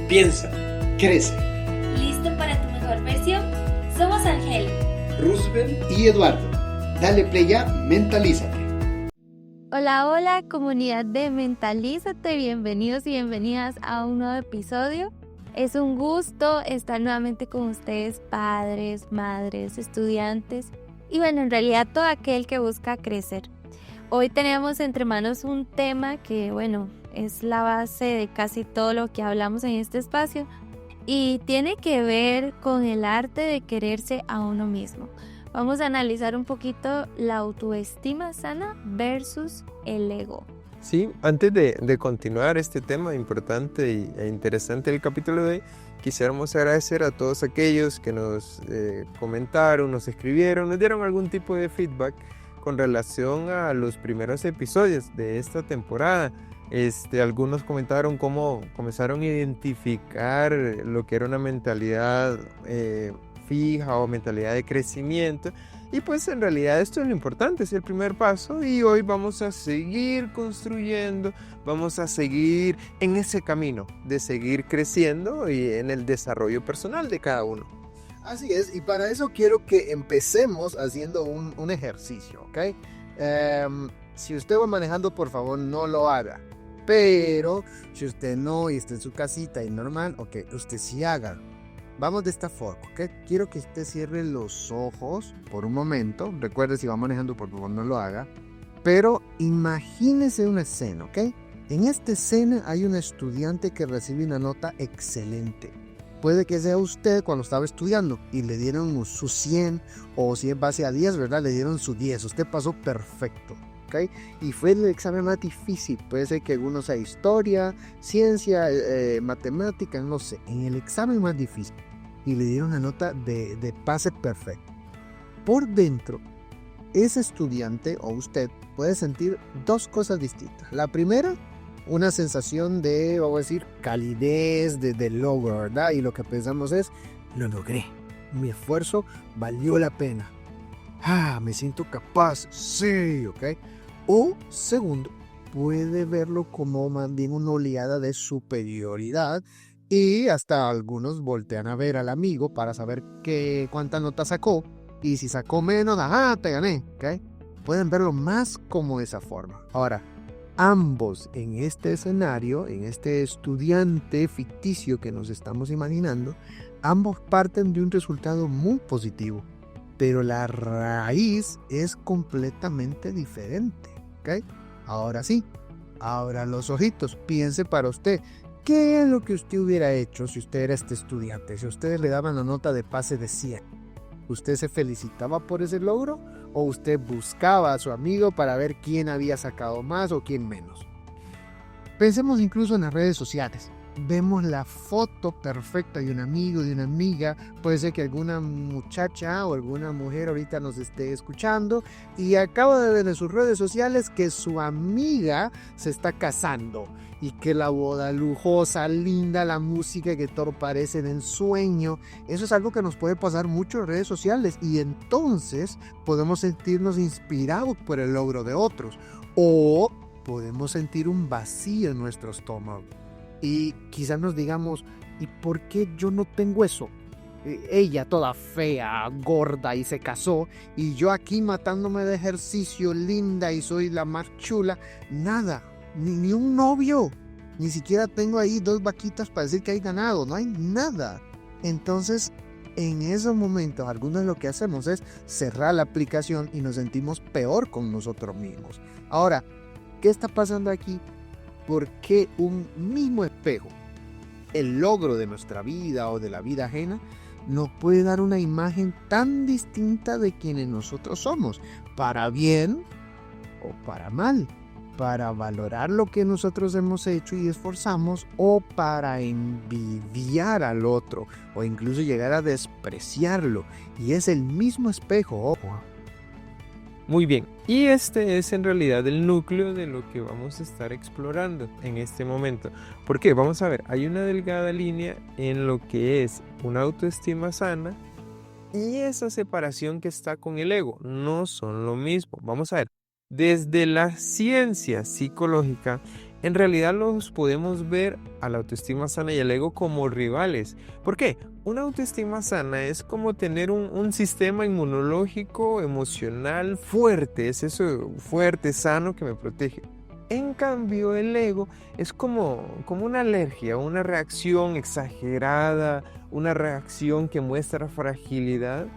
Piensa, crece. ¿Listo para tu mejor versión? Somos Ángel, Roosevelt y Eduardo. Dale play ya, mentalízate. Hola, hola, comunidad de Mentalízate, bienvenidos y bienvenidas a un nuevo episodio. Es un gusto estar nuevamente con ustedes, padres, madres, estudiantes y bueno, en realidad todo aquel que busca crecer. Hoy tenemos entre manos un tema que bueno, es la base de casi todo lo que hablamos en este espacio y tiene que ver con el arte de quererse a uno mismo. Vamos a analizar un poquito la autoestima sana versus el ego. Sí, antes de continuar este tema importante e interesante del capítulo de hoy, quisiéramos agradecer a todos aquellos que nos comentaron, nos escribieron, nos dieron algún tipo de feedback con relación a los primeros episodios de esta temporada. Algunos comentaron cómo comenzaron a identificar lo que era una mentalidad fija o mentalidad de crecimiento, y pues en realidad esto es lo importante, es el primer paso y hoy vamos a seguir construyendo, vamos a seguir en ese camino de seguir creciendo y en el desarrollo personal de cada uno. Así es, y para eso quiero que empecemos haciendo un ejercicio, ¿ok? Si usted va manejando, por favor no lo haga, pero si usted no y está en su casita y normal, ok, usted sí haga. Vamos de esta forma, ¿ok? Quiero que usted cierre los ojos por un momento. Recuerde, si va manejando, por favor, no lo haga. Pero imagínese una escena, ¿ok? En esta escena hay un estudiante que recibe una nota excelente. Puede que sea usted cuando estaba estudiando y le dieron su 100 o si es base a 10, ¿verdad? Le dieron su 10. Usted pasó perfecto, ¿ok? Y fue el examen más difícil. Puede ser que alguno sea historia, ciencia, matemática, no sé. En el examen más difícil. Y le dieron una nota de pase perfecto. Por dentro, ese estudiante o usted puede sentir dos cosas distintas. La primera, una sensación de, vamos a decir, calidez, de logro, ¿verdad? Y lo que pensamos es, lo logré. Mi esfuerzo valió la pena. Me siento capaz. Sí, ¿ok? O segundo, puede verlo como más bien una oleada de superioridad. Y hasta algunos voltean a ver al amigo para saber cuánta nota sacó. Y si sacó menos, te gané, ¿ok? Pueden verlo más como de esa forma. Ahora, ambos en este escenario, en este estudiante ficticio que nos estamos imaginando, ambos parten de un resultado muy positivo. Pero la raíz es completamente diferente, ¿ok? Ahora sí, abra los ojitos, piense para usted. ¿Qué es lo que usted hubiera hecho si usted era este estudiante? Si ustedes le daban la nota de pase de 100, ¿usted se felicitaba por ese logro? ¿O usted buscaba a su amigo para ver quién había sacado más o quién menos? Pensemos incluso en las redes sociales. Vemos la foto perfecta de un amigo, de una amiga. Puede ser que alguna muchacha o alguna mujer ahorita nos esté escuchando y acaba de ver en sus redes sociales que su amiga se está casando y que la boda lujosa, linda, la música, que todo parece de ensueño. Eso es algo que nos puede pasar mucho en redes sociales y entonces podemos sentirnos inspirados por el logro de otros o podemos sentir un vacío en nuestro estómago. Y quizás nos digamos, ¿y por qué yo no tengo eso? Ella toda fea, gorda y se casó, y yo aquí matándome de ejercicio, linda y soy la más chula. Nada, ni un novio, ni siquiera tengo ahí 2 vaquitas para decir que hay ganado, no hay nada. Entonces, en esos momentos, algunos lo que hacemos es cerrar la aplicación y nos sentimos peor con nosotros mismos. Ahora, ¿qué está pasando aquí? ¿Por qué un mismo espejo, el logro de nuestra vida o de la vida ajena, nos puede dar una imagen tan distinta de quienes nosotros somos, para bien o para mal, para valorar lo que nosotros hemos hecho y esforzamos o para envidiar al otro o incluso llegar a despreciarlo? Y es el mismo espejo, ojo. Muy bien, y este es en realidad el núcleo de lo que vamos a estar explorando en este momento. ¿Por qué? Vamos a ver, hay una delgada línea en lo que es una autoestima sana y esa separación que está con el ego. No son lo mismo. Vamos a ver, desde la ciencia psicológica, en realidad los podemos ver a la autoestima sana y el ego como rivales. ¿Por qué? Una autoestima sana es como tener un sistema inmunológico, emocional fuerte, es eso fuerte, sano que me protege. En cambio, el ego es como una alergia, una reacción exagerada, una reacción que muestra fragilidad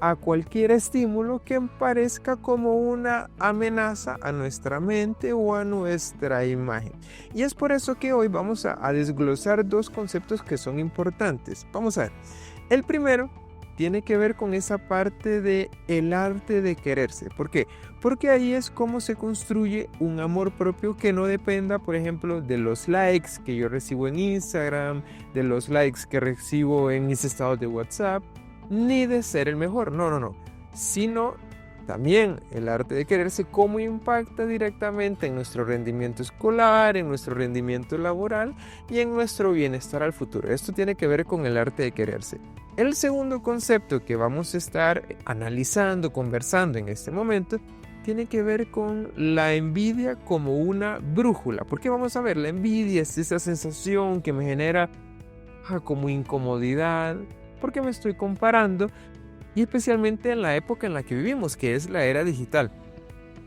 a cualquier estímulo que parezca como una amenaza a nuestra mente o a nuestra imagen. Y es por eso que hoy vamos a desglosar dos conceptos que son importantes. Vamos a ver. El primero tiene que ver con esa parte de el arte de quererse. ¿Por qué? Porque ahí es como se construye un amor propio que no dependa, por ejemplo, de los likes que yo recibo en Instagram, de los likes que recibo en mis estados de WhatsApp, ni de ser el mejor. No. Sino también el arte de quererse, cómo impacta directamente en nuestro rendimiento escolar, en nuestro rendimiento laboral y en nuestro bienestar al futuro. Esto tiene que ver con el arte de quererse. El segundo concepto que vamos a estar analizando, conversando en este momento, tiene que ver con la envidia como una brújula. Porque vamos a ver, la envidia es esa sensación que me genera como incomodidad, porque me estoy comparando, y especialmente en la época en la que vivimos, que es la era digital.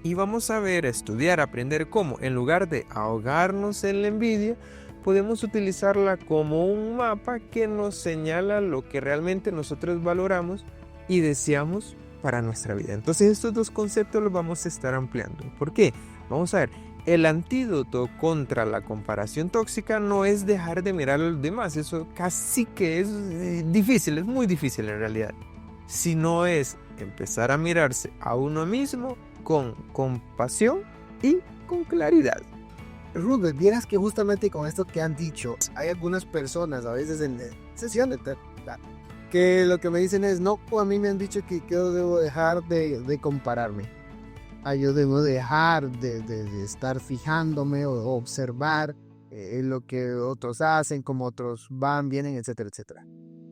Y vamos a ver, estudiar, aprender cómo, en lugar de ahogarnos en la envidia, podemos utilizarla como un mapa que nos señala lo que realmente nosotros valoramos y deseamos para nuestra vida. Entonces estos dos conceptos los vamos a estar ampliando. ¿Por qué? Vamos a ver, el antídoto contra la comparación tóxica no es dejar de mirar a los demás, eso casi que es difícil, es muy difícil en realidad, sino es empezar a mirarse a uno mismo con compasión y con claridad. Ruth, vieras que justamente con esto que han dicho, hay algunas personas a veces en sesiones que lo que me dicen es, no, a mí me han dicho que yo debo dejar de compararme. Yo debo dejar de estar fijándome o observar lo que otros hacen, cómo otros van, vienen, etcétera, etcétera.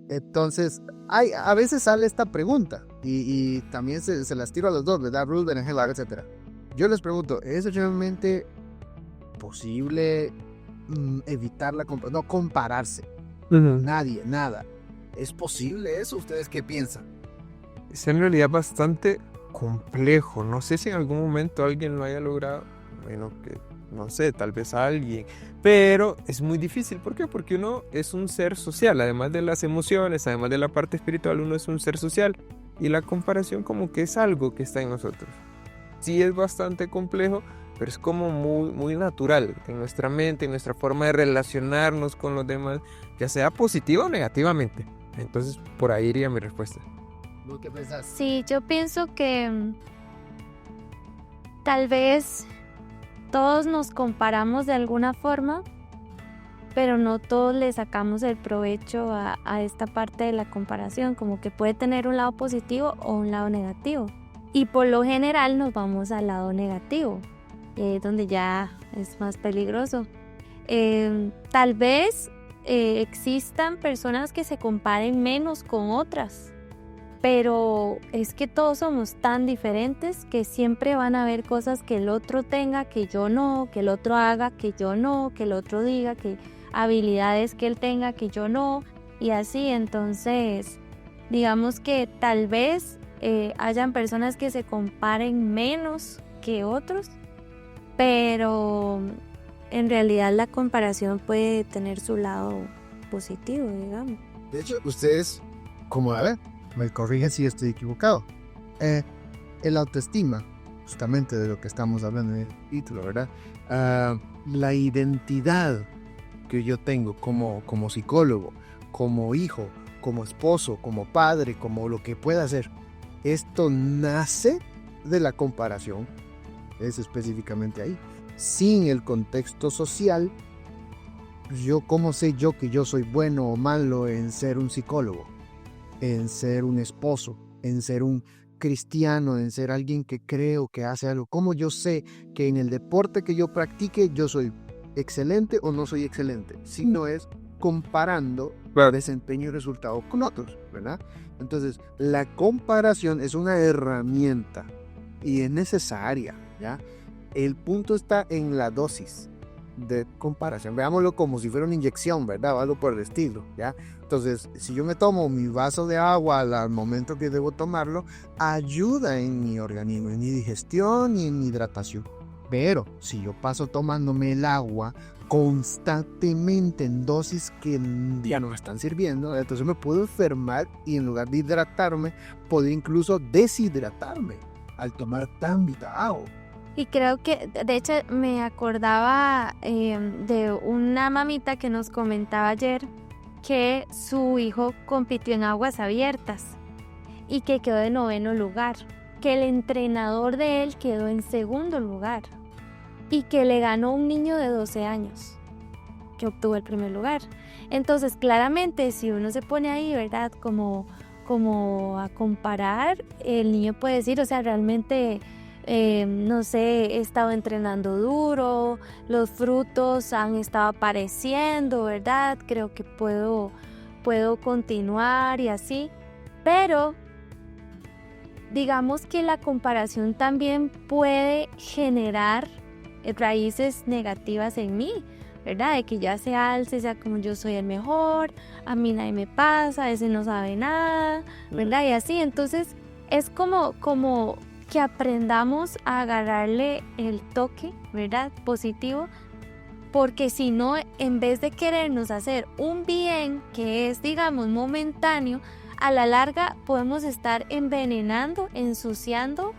Entonces, a veces sale esta pregunta y también se las tiro a los dos, ¿verdad? Ruth, Ángela, etcétera. Yo les pregunto, ¿es realmente posible evitar no compararse? Nadie, nada. ¿Es posible eso? ¿Ustedes qué piensan? Es en realidad bastante complejo. No sé si en algún momento alguien lo haya logrado. Bueno, que no sé, tal vez alguien. Pero es muy difícil. ¿Por qué? Porque uno es un ser social. Además de las emociones, además de la parte espiritual, uno es un ser social. Y la comparación como que es algo que está en nosotros. Sí es bastante complejo, pero es como muy natural en nuestra mente, en nuestra forma de relacionarnos con los demás, ya sea positiva o negativamente. Entonces, por ahí iría mi respuesta. ¿Qué pensás? Sí, yo pienso que tal vez todos nos comparamos de alguna forma, pero no todos le sacamos el provecho a esta parte de la comparación, como que puede tener un lado positivo o un lado negativo. Y por lo general nos vamos al lado negativo, donde ya es más peligroso. Tal vez existan personas que se comparen menos con otras, pero es que todos somos tan diferentes que siempre van a haber cosas que el otro tenga que yo no, que el otro haga que yo no, que el otro diga, que habilidades que él tenga que yo no, y así. Entonces digamos que tal vez hayan personas que se comparen menos que otros, pero en realidad la comparación puede tener su lado positivo, digamos. De hecho, ustedes, como a ver, me corrigen si estoy equivocado. El autoestima, justamente de lo que estamos hablando en el título, ¿verdad? La identidad que yo tengo como psicólogo, como hijo, como esposo, como padre, como lo que pueda hacer. Esto nace de la comparación, es específicamente ahí. Sin el contexto social, ¿cómo sé yo que yo soy bueno o malo en ser un psicólogo, en ser un esposo, en ser un cristiano, en ser alguien que creo que hace algo? ¿Cómo yo sé que en el deporte que yo practique yo soy excelente o no soy excelente? Si no es comparando desempeño y resultado con otros, ¿verdad? Entonces, la comparación es una herramienta y es necesaria, ¿ya? El punto está en la dosis de comparación. Veámoslo como si fuera una inyección, ¿verdad? O algo por el estilo, ¿ya? Entonces, si yo me tomo mi vaso de agua al momento que debo tomarlo, ayuda en mi organismo, en mi digestión y en mi hidratación. Pero si yo paso tomándome el agua constantemente en dosis que ya no me están sirviendo, entonces me puedo enfermar y en lugar de hidratarme, puedo incluso deshidratarme al tomar tanta agua. Y creo que, de hecho, me acordaba de una mamita que nos comentaba ayer que su hijo compitió en aguas abiertas y que quedó en 9º lugar, que el entrenador de él quedó en 2º lugar y que le ganó un niño de 12 años que obtuvo el primer lugar. Entonces, claramente, si uno se pone ahí, ¿verdad? Como a comparar, el niño puede decir, o sea, realmente... no sé, he estado entrenando duro, los frutos han estado apareciendo, ¿verdad? Creo que puedo continuar y así, pero digamos que la comparación también puede generar raíces negativas en mí, ¿verdad? De que ya se alce, sea como yo soy el mejor, a mí nadie me pasa, ese no sabe nada, ¿verdad? Y así, entonces es como que aprendamos a agarrarle el toque, ¿verdad? Positivo, porque si no, en vez de querernos hacer un bien que es, digamos, momentáneo, a la larga podemos estar envenenando, ensuciando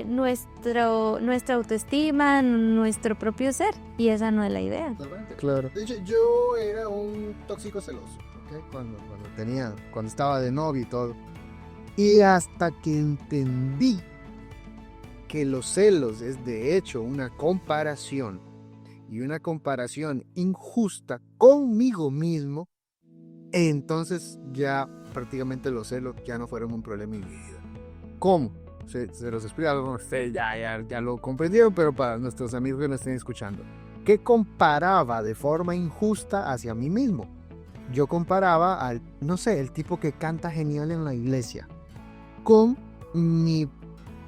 nuestra autoestima, nuestro propio ser, y esa no es la idea. Claro. De hecho, yo era un tóxico celoso, ¿okay? Cuando estaba de novio y todo. Y hasta que entendí que los celos es de hecho una comparación y una comparación injusta conmigo mismo, entonces ya prácticamente los celos ya no fueron un problema en mi vida. ¿Cómo? Se los explico, ustedes ya lo comprendieron, pero para nuestros amigos que nos estén escuchando, que comparaba de forma injusta hacia mí mismo. Yo comparaba al, no sé, el tipo que canta genial en la iglesia con mi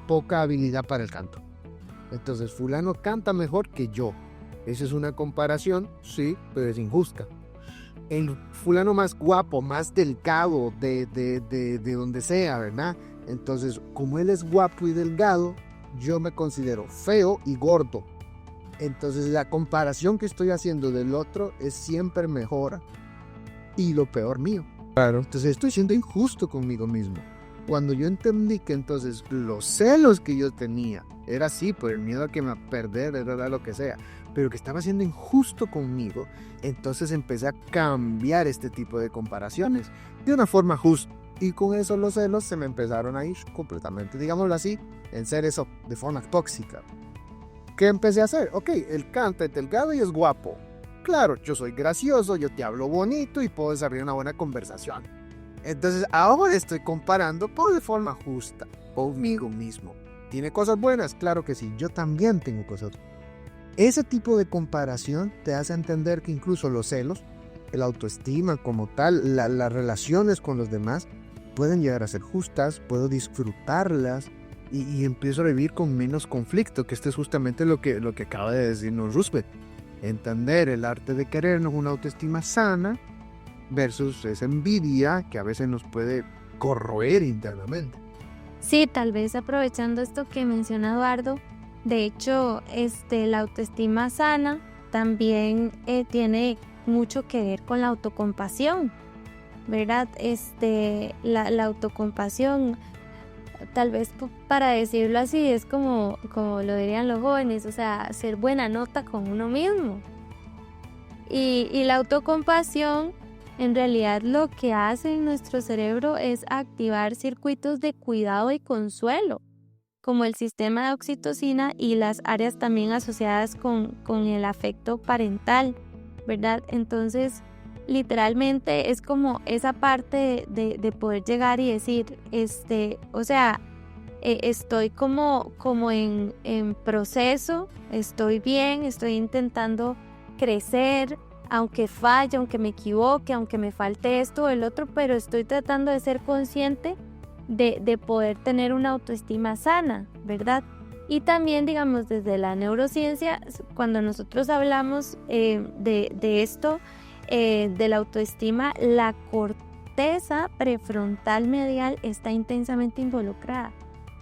poca habilidad para el canto. Entonces fulano canta mejor que yo. Esa es una comparación, sí, pero es injusta. El fulano más guapo, más delgado de donde sea, ¿verdad? Entonces, como él es guapo y delgado, yo me considero feo y gordo. Entonces la comparación que estoy haciendo del otro es siempre mejor y lo peor mío. Claro. Entonces estoy siendo injusto conmigo mismo. Cuando yo entendí que entonces los celos que yo tenía era así por el miedo a que me perder, era lo que sea, pero que estaba siendo injusto conmigo, entonces empecé a cambiar este tipo de comparaciones de una forma justa. Y con eso los celos se me empezaron a ir completamente, digámoslo así, en ser eso de forma tóxica. ¿Qué empecé a hacer? Ok, él canta, es delgado y es guapo. Claro, yo soy gracioso, yo te hablo bonito y puedo desarrollar una buena conversación. Entonces ahora estoy comparando de forma justa conmigo mismo. ¿Tiene cosas buenas? Claro que sí, yo también tengo cosas buenas. Ese tipo de comparación te hace entender que incluso los celos, la autoestima como tal, las relaciones con los demás pueden llegar a ser justas, puedo disfrutarlas y empiezo a vivir con menos conflicto, que esto es justamente lo que acaba de decirnos Roosevelt. Entender el arte de querernos, una autoestima sana versus esa envidia que a veces nos puede corroer internamente. Sí, tal vez aprovechando esto que menciona Eduardo, de hecho, la autoestima sana también tiene mucho que ver con la autocompasión, ¿verdad? La autocompasión, tal vez para decirlo así, es como lo dirían los jóvenes, o sea, ser buena nota con uno mismo. Y la autocompasión, en realidad lo que hace en nuestro cerebro es activar circuitos de cuidado y consuelo, como el sistema de oxitocina y las áreas también asociadas con el afecto parental, ¿verdad? Entonces, literalmente es como esa parte de poder llegar y decir, o sea, estoy como en proceso, estoy bien, estoy intentando crecer, aunque falle, aunque me equivoque, aunque me falte esto o el otro, pero estoy tratando de ser consciente de poder tener una autoestima sana, ¿verdad? Y también, digamos, desde la neurociencia, cuando nosotros hablamos de esto, de la autoestima, la corteza prefrontal medial está intensamente involucrada.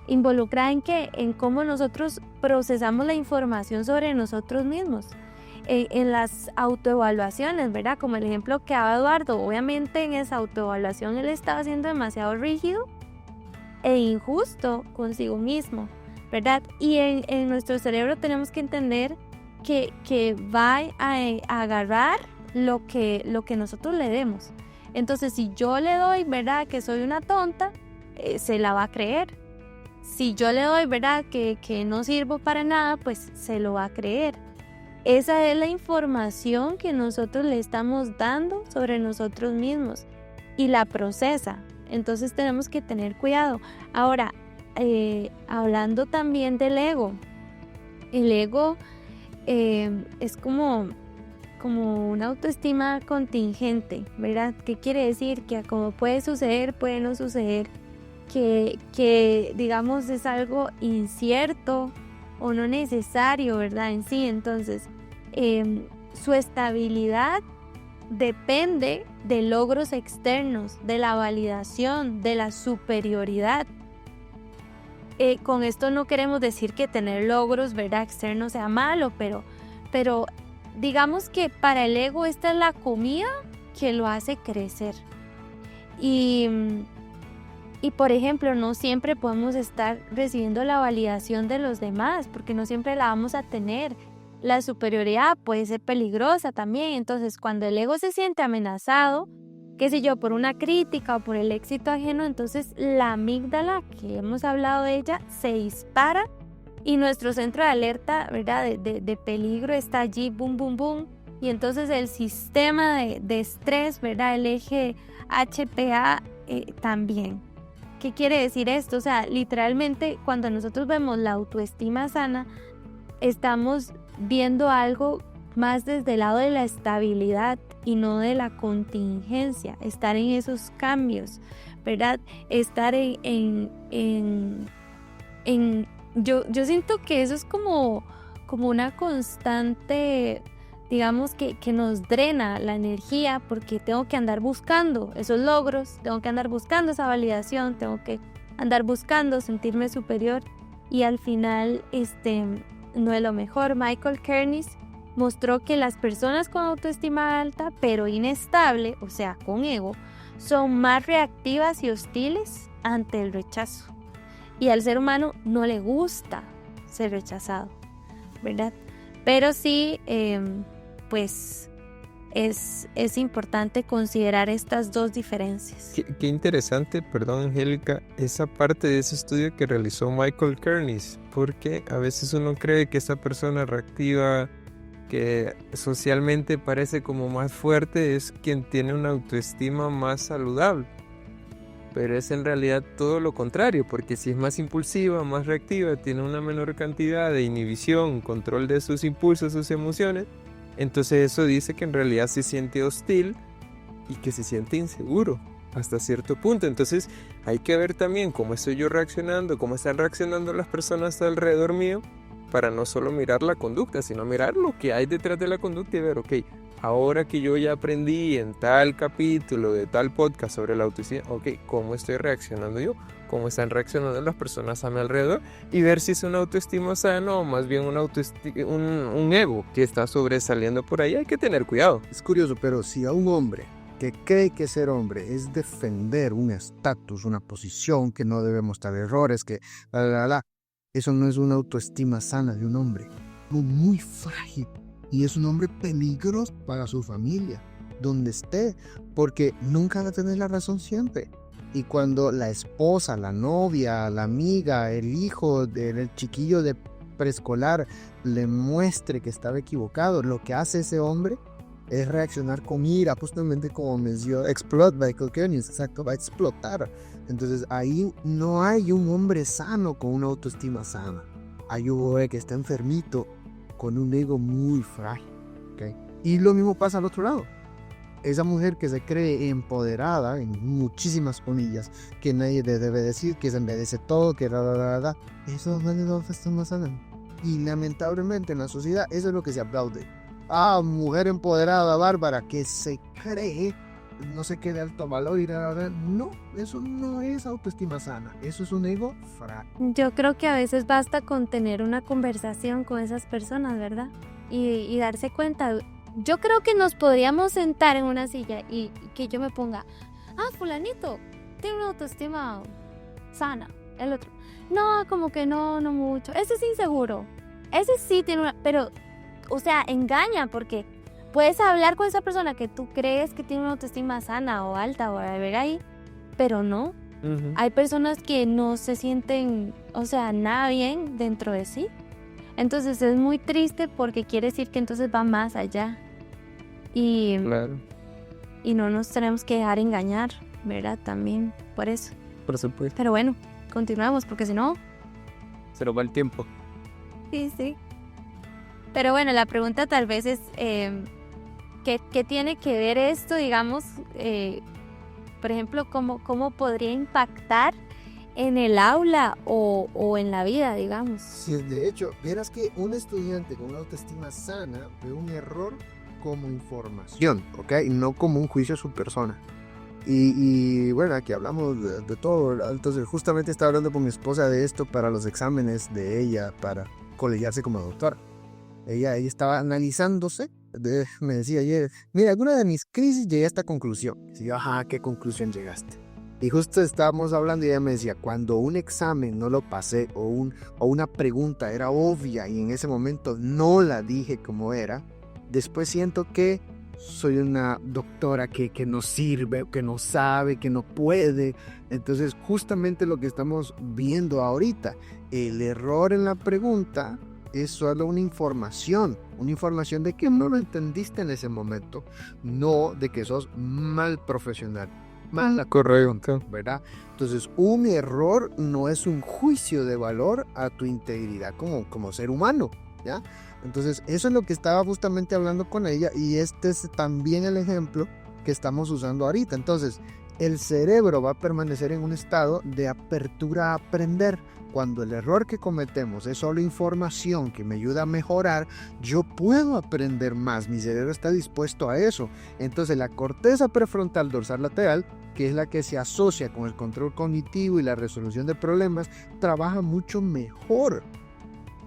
¿Involucrada en qué? En cómo nosotros procesamos la información sobre nosotros mismos. En las autoevaluaciones, ¿verdad? Como el ejemplo que daba Eduardo, obviamente en esa autoevaluación él estaba siendo demasiado rígido e injusto consigo mismo, ¿verdad? Y en nuestro cerebro tenemos que entender que va a agarrar lo que nosotros le demos. Entonces, si yo le doy, ¿verdad?, que soy una tonta, se la va a creer. Si yo le doy, ¿verdad?, que no sirvo para nada, pues se lo va a creer. Esa es la información que nosotros le estamos dando sobre nosotros mismos y la procesa. Entonces tenemos que tener cuidado. Ahora, hablando también del ego. El ego es como una autoestima contingente, ¿verdad? ¿Qué quiere decir? Que como puede suceder, puede no suceder. Que digamos es algo incierto o no necesario, ¿verdad? En sí, entonces su estabilidad depende de logros externos, de la validación, de la superioridad. Con esto no queremos decir que tener logros, ¿verdad?, externos sea malo, pero digamos que para el ego esta es la comida que lo hace crecer. Y por ejemplo, no siempre podemos estar recibiendo la validación de los demás, porque no siempre la vamos a tener. La superioridad puede ser peligrosa también. Entonces, cuando el ego se siente amenazado, qué sé yo, por una crítica o por el éxito ajeno, entonces la amígdala, que hemos hablado de ella, se dispara y nuestro centro de alerta, ¿verdad?, de peligro está allí, boom, boom, boom. Y entonces el sistema de estrés, ¿verdad?, el eje HPA también. ¿Qué quiere decir esto? O sea, literalmente cuando nosotros vemos la autoestima sana, estamos viendo algo más desde el lado de la estabilidad y no de la contingencia, estar en esos cambios, ¿verdad? Estar yo siento que eso es como una constante, digamos, que nos drena la energía, porque tengo que andar buscando esos logros, tengo que andar buscando esa validación, tengo que andar buscando sentirme superior y al final no es lo mejor. Michael Kernis mostró que las personas con autoestima alta pero inestable, o sea, con ego, son más reactivas y hostiles ante el rechazo. Y al ser humano no le gusta ser rechazado, ¿verdad? Pero sí, pues es importante considerar estas dos diferencias. Qué interesante, perdón Angélica, esa parte de ese estudio que realizó Michael Kernis, porque a veces uno cree que esa persona reactiva, que socialmente parece como más fuerte, es quien tiene una autoestima más saludable. Pero es en realidad todo lo contrario, porque si es más impulsiva, más reactiva, tiene una menor cantidad de inhibición, control de sus impulsos, sus emociones, entonces eso dice que en realidad se siente hostil y que se siente inseguro hasta cierto punto. Entonces hay que ver también cómo estoy yo reaccionando, cómo están reaccionando las personas alrededor mío, para no solo mirar la conducta, sino mirar lo que hay detrás de la conducta y ver, ok, ahora que yo ya aprendí en tal capítulo de tal podcast sobre la autoestima, ok, ¿cómo estoy reaccionando yo? ¿Cómo están reaccionando las personas a mi alrededor? Y ver si es una autoestima sana o más bien un ego que está sobresaliendo por ahí. Hay que tener cuidado. Es curioso, pero si a un hombre que cree que ser hombre es defender un estatus, una posición, que no debemos estar errores, que eso no es una autoestima sana de un hombre. Muy frágil. Y es un hombre peligroso para su familia, donde esté, porque nunca va a tener la razón siempre. Y cuando la esposa, la novia, la amiga, el hijo del chiquillo de preescolar le muestre que estaba equivocado, lo que hace ese hombre es reaccionar con ira, justamente como mencionó Michael Kernis, exacto, va a explotar. Entonces ahí no hay un hombre sano con una autoestima sana. Hay un hombre que está enfermito, con un ego muy frágil, ¿okay? Y lo mismo pasa al otro lado. esa mujer que se cree empoderada, en muchísimas comillas, que nadie le debe decir, que se merece todo, que eso no es la autoestima sana. Y lamentablemente en la sociedad eso es lo que se aplaude. Mujer empoderada, bárbara, que se cree no sé qué de alto valor y no, eso no es autoestima sana, eso es un ego frágil. Yo creo que a veces basta con tener una conversación con esas personas, ¿verdad? Y darse cuenta. Yo creo que nos podríamos sentar en una silla y que yo me ponga, fulanito, tiene una autoestima sana. El otro, no, como que no mucho. Ese es inseguro. Ese sí tiene una, pero, o sea, engaña porque puedes hablar con esa persona que tú crees que tiene una autoestima sana o alta o a ver ahí, pero no. Ujú. Hay personas que no se sienten, o sea, nada bien dentro de sí. Entonces es muy triste porque quiere decir que entonces va más allá. Y Claro, no nos tenemos que dejar engañar, ¿verdad? También por eso. por supuesto. Pero bueno, continuamos porque si no... Se nos va el tiempo. Sí. Pero bueno, la pregunta tal vez es, ¿qué tiene que ver esto, digamos, por ejemplo, cómo podría impactar en el aula o en la vida, digamos? Sí, de hecho, verás que un estudiante con una autoestima sana ve un error como información, ¿ok? No como un juicio a su persona. Y bueno, aquí hablamos de todo. Entonces, justamente estaba hablando con mi esposa de esto para los exámenes de ella para colegiarse como doctora. Ella estaba analizándose. Me decía ayer, mira, alguna de mis crisis llegué a esta conclusión. Y yo, ¿a qué conclusión llegaste? Y justo estábamos hablando y ella me decía, cuando un examen no lo pasé o una pregunta era obvia y en ese momento no la dije como era, después siento que soy una doctora que no sirve, que no sabe, que no puede. Entonces justamente lo que estamos viendo ahorita, el error en la pregunta es solo una información de que no lo entendiste en ese momento, no de que sos mal profesional. Mala corrección, ¿verdad? Entonces, un error no es un juicio de valor a tu integridad como ser humano, ¿ya? Entonces, eso es lo que estaba justamente hablando con ella y este es también el ejemplo que estamos usando ahorita. Entonces, el cerebro va a permanecer en un estado de apertura a aprender. Cuando el error que cometemos es solo información que me ayuda a mejorar, yo puedo aprender más. Mi cerebro está dispuesto a eso. Entonces la corteza prefrontal dorsal lateral, que es la que se asocia con el control cognitivo y la resolución de problemas, trabaja mucho mejor.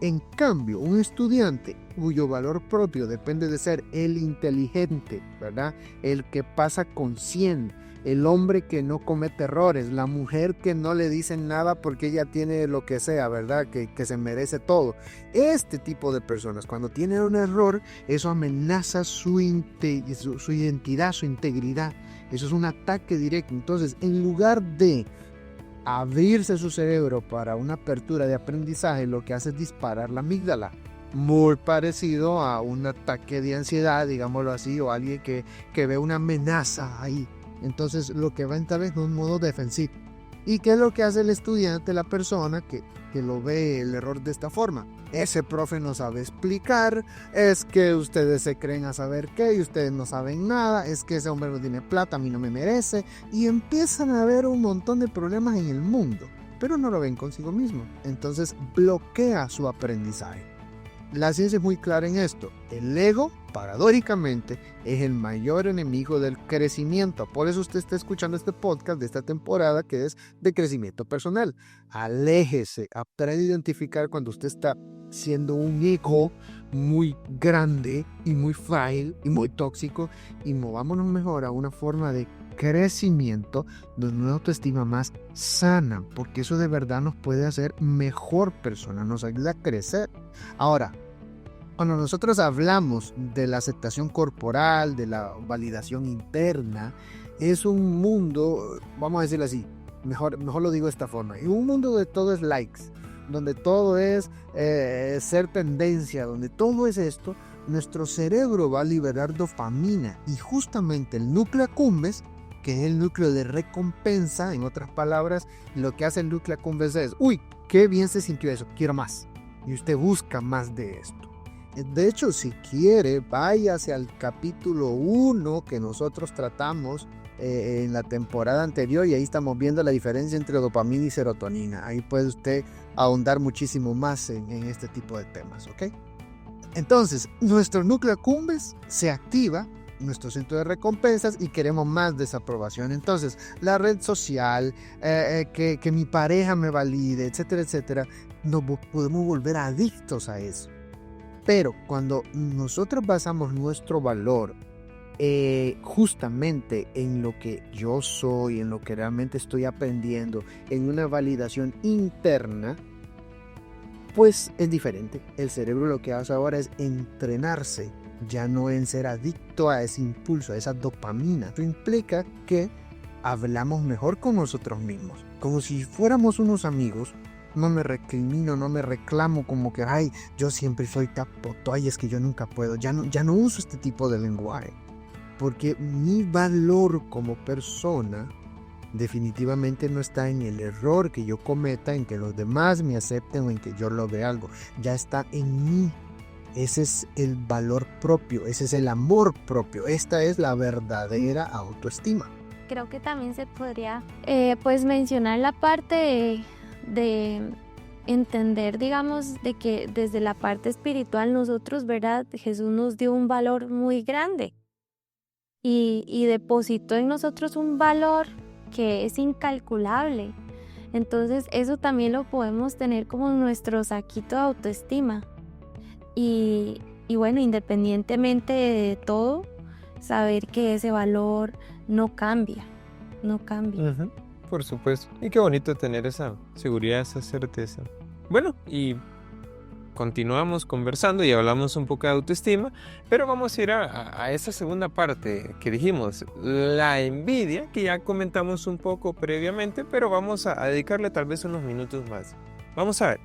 En cambio, un estudiante cuyo valor propio depende de ser el inteligente, ¿verdad? El que pasa con 100, el hombre que no comete errores, la mujer que no le dicen nada porque ella tiene lo que sea, ¿verdad? Que se merece todo. Este tipo de personas, cuando tienen un error, eso amenaza su identidad, su integridad. Eso es un ataque directo. Entonces, en lugar de abrirse su cerebro para una apertura de aprendizaje, lo que hace es disparar la amígdala. Muy parecido a un ataque de ansiedad, digámoslo así, o alguien que ve una amenaza ahí. Entonces lo que va a entrar es un modo defensivo. ¿Y qué es lo que hace el estudiante, la persona que lo ve el error de esta forma? Ese profe no sabe explicar, es que ustedes se creen a saber qué y ustedes no saben nada, es que ese hombre no tiene plata, a mí no me merece. Y empiezan a haber un montón de problemas en el mundo, pero no lo ven consigo mismo. Entonces bloquea su aprendizaje. La ciencia es muy clara en esto. El ego, paradójicamente, es el mayor enemigo del crecimiento. Por eso usted está escuchando este podcast de esta temporada que es de crecimiento personal. Aléjese, aprenda a identificar cuando usted está siendo un ego muy grande y muy frágil y muy tóxico y movámonos mejor a una forma de crecimiento donde una autoestima más sana, porque eso de verdad nos puede hacer mejor persona, nos ayuda a crecer. Ahora, cuando nosotros hablamos de la aceptación corporal, de la validación interna, es un mundo, vamos a decirlo así, mejor lo digo de esta forma, en un mundo donde todo es likes, donde todo es ser tendencia, donde todo es esto, nuestro cerebro va a liberar dopamina y justamente el núcleo accumbens, que es el núcleo de recompensa, en otras palabras, lo que hace el núcleo accumbens es, uy, qué bien se sintió eso, quiero más, y usted busca más de esto. De hecho, si quiere, váyase al capítulo 1 que nosotros tratamos en la temporada anterior, y ahí estamos viendo la diferencia entre dopamina y serotonina. Ahí puede usted ahondar muchísimo más en este tipo de temas, ¿ok? Entonces, nuestro núcleo accumbens se activa, nuestro centro de recompensas, y queremos más desaprobación. Entonces, la red social, que mi pareja me valide, etcétera, etcétera, nos podemos volver adictos a eso. Pero cuando nosotros basamos nuestro valor justamente en lo que yo soy, en lo que realmente estoy aprendiendo, en una validación interna, pues es diferente. El cerebro lo que hace ahora es entrenarse, ya no en ser adicto a ese impulso, a esa dopamina. Eso implica que hablamos mejor con nosotros mismos, como si fuéramos unos amigos. No me recrimino, no me reclamo como que, ay, yo siempre soy tapoto, ay, es que yo nunca puedo. Ya no uso este tipo de lenguaje, porque mi valor como persona definitivamente no está en el error que yo cometa, en que los demás me acepten o en que yo logre algo. Ya está en mí. Ese es el valor propio, ese es el amor propio. Esta es la verdadera autoestima. Creo que también se podría pues mencionar la parte de entender, digamos, de que desde la parte espiritual nosotros, ¿verdad? Jesús nos dio un valor muy grande y depositó en nosotros un valor que es incalculable. Entonces eso también lo podemos tener como nuestro saquito de autoestima. Y bueno, independientemente de todo, saber que ese valor no cambia. Uh-huh. Por supuesto. Y qué bonito tener esa seguridad, esa certeza. Bueno, y continuamos conversando y hablamos un poco de autoestima, pero vamos a ir a esa segunda parte que dijimos, la envidia, que ya comentamos un poco previamente, pero vamos a dedicarle tal vez unos minutos más. Vamos a ver,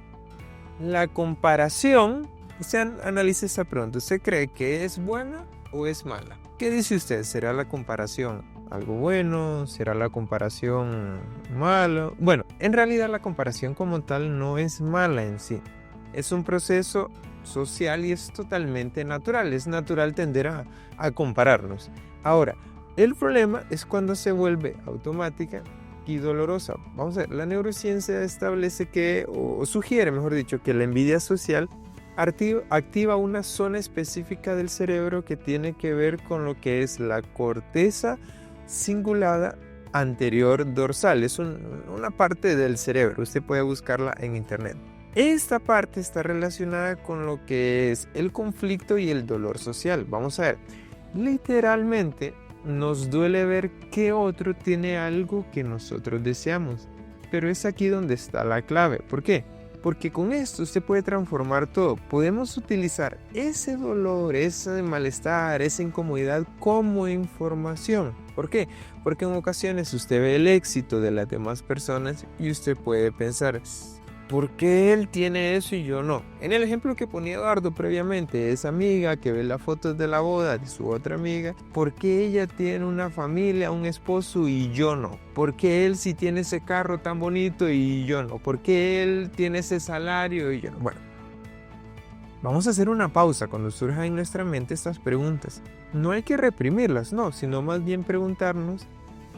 la comparación. Usted analice esa pregunta. ¿Usted cree que es buena o es mala? ¿Qué dice usted? ¿Será la comparación algo bueno? ¿Será la comparación mala? Bueno, en realidad la comparación como tal no es mala en sí. Es un proceso social y es totalmente natural. Es natural tender a compararnos. Ahora, el problema es cuando se vuelve automática y dolorosa. Vamos a ver, la neurociencia establece que, o sugiere, mejor dicho, que la envidia social activa una zona específica del cerebro que tiene que ver con lo que es la corteza cingulada anterior dorsal. Es una parte del cerebro, usted puede buscarla en internet. Esta parte está relacionada con lo que es el conflicto y el dolor social. Vamos a ver, literalmente nos duele ver que otro tiene algo que nosotros deseamos, pero es aquí donde está la clave. ¿Por qué? Porque con esto usted puede transformar todo. Podemos utilizar ese dolor, ese malestar, esa incomodidad como información. ¿Por qué? Porque en ocasiones usted ve el éxito de las demás personas y usted puede pensar, ¿por qué él tiene eso y yo no? En el ejemplo que ponía Eduardo previamente, esa amiga que ve las fotos de la boda de su otra amiga, ¿por qué ella tiene una familia, un esposo y yo no? ¿Por qué él sí tiene ese carro tan bonito y yo no? ¿Por qué él tiene ese salario y yo no? Bueno, vamos a hacer una pausa cuando surjan en nuestra mente estas preguntas. No hay que reprimirlas, no, sino más bien preguntarnos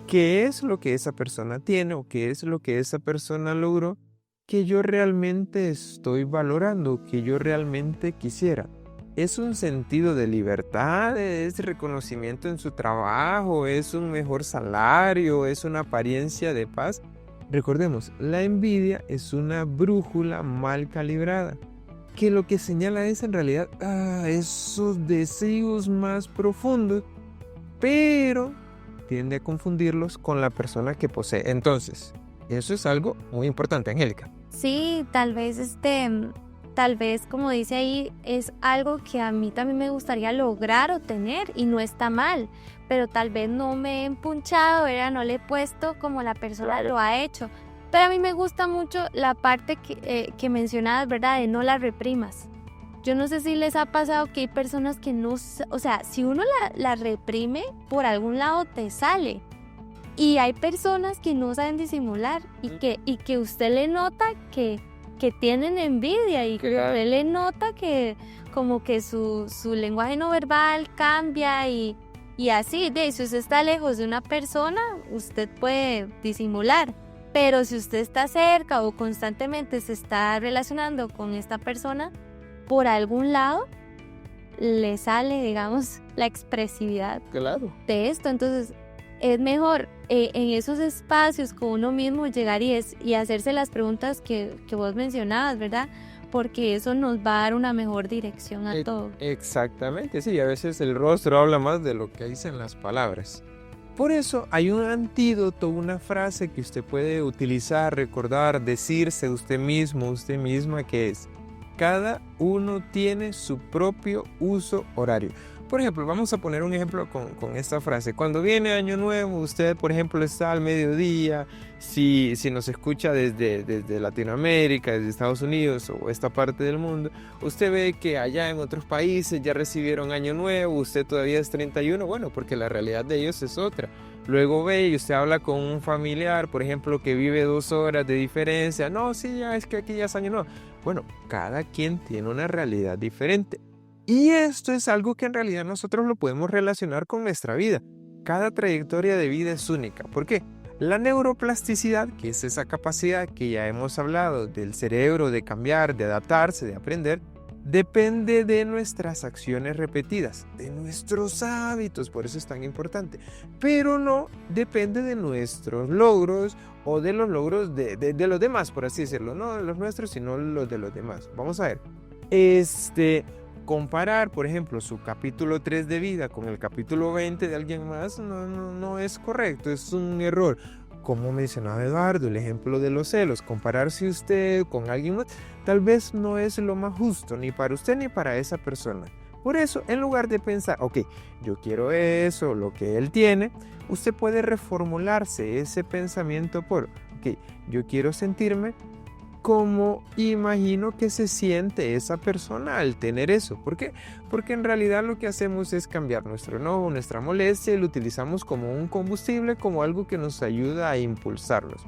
qué es lo que esa persona tiene o qué es lo que esa persona logró que yo realmente estoy valorando, que yo realmente quisiera. ¿Es un sentido de libertad? ¿Es reconocimiento en su trabajo? ¿Es un mejor salario? ¿Es una apariencia de paz? Recordemos, la envidia es una brújula mal calibrada, que lo que señala es en realidad esos deseos más profundos, pero tiende a confundirlos con la persona que posee. Entonces, eso es algo muy importante, Angélica. Sí, tal vez como dice ahí, es algo que a mí también me gustaría lograr o tener y no está mal, pero tal vez no me he empunchado, ¿verdad? No le he puesto como la persona lo ha hecho. Pero a mí me gusta mucho la parte que mencionabas, ¿verdad? De no la reprimas. Yo no sé si les ha pasado que hay personas que no, o sea, si uno la reprime, por algún lado te sale. Y hay personas que no saben disimular y que usted le nota que que tienen envidia y él le nota que como que su lenguaje no verbal cambia y así, si usted está lejos de una persona, usted puede disimular, pero si usted está cerca o constantemente se está relacionando con esta persona, por algún lado le sale, digamos, la expresividad Claro. de esto. Entonces es mejor en esos espacios con uno mismo llegar y hacerse las preguntas que vos mencionabas, ¿verdad? Porque eso nos va a dar una mejor dirección a todo. Exactamente, sí, a veces el rostro habla más de lo que dicen las palabras. Por eso hay un antídoto, una frase que usted puede utilizar, recordar, decirse usted mismo, usted misma, que es: cada uno tiene su propio uso horario. Por ejemplo, vamos a poner un ejemplo con esta frase. Cuando viene Año Nuevo, usted, por ejemplo, está al mediodía. Si nos escucha desde Latinoamérica, desde Estados Unidos o esta parte del mundo, usted ve que allá en otros países ya recibieron Año Nuevo, usted todavía es 31, bueno, porque la realidad de ellos es otra. Luego ve y usted habla con un familiar, por ejemplo, que vive 2 horas de diferencia. No, sí, ya es que aquí ya es Año Nuevo. Bueno, cada quien tiene una realidad diferente. Y esto es algo que en realidad nosotros lo podemos relacionar con nuestra vida. Cada trayectoria de vida es única. ¿Por qué? La neuroplasticidad, que es esa capacidad que ya hemos hablado del cerebro de cambiar, de adaptarse, de aprender, depende de nuestras acciones repetidas, de nuestros hábitos, por eso es tan importante. Pero no depende de nuestros logros o de los logros de los demás, por así decirlo. No de los nuestros, sino los de los demás. Vamos a ver. Comparar, por ejemplo, su capítulo 3 de vida con el capítulo 20 de alguien más no es correcto, es un error. Como mencionaba Eduardo, el ejemplo de los celos, compararse usted con alguien más, tal vez no es lo más justo, ni para usted ni para esa persona. Por eso, en lugar de pensar, ok, yo quiero eso, lo que él tiene, usted puede reformularse ese pensamiento por, ok, yo quiero sentirme como imagino que se siente esa persona al tener eso. ¿Por qué? Porque en realidad lo que hacemos es cambiar nuestro enojo, nuestra molestia, y lo utilizamos como un combustible, como algo que nos ayuda a impulsarlos.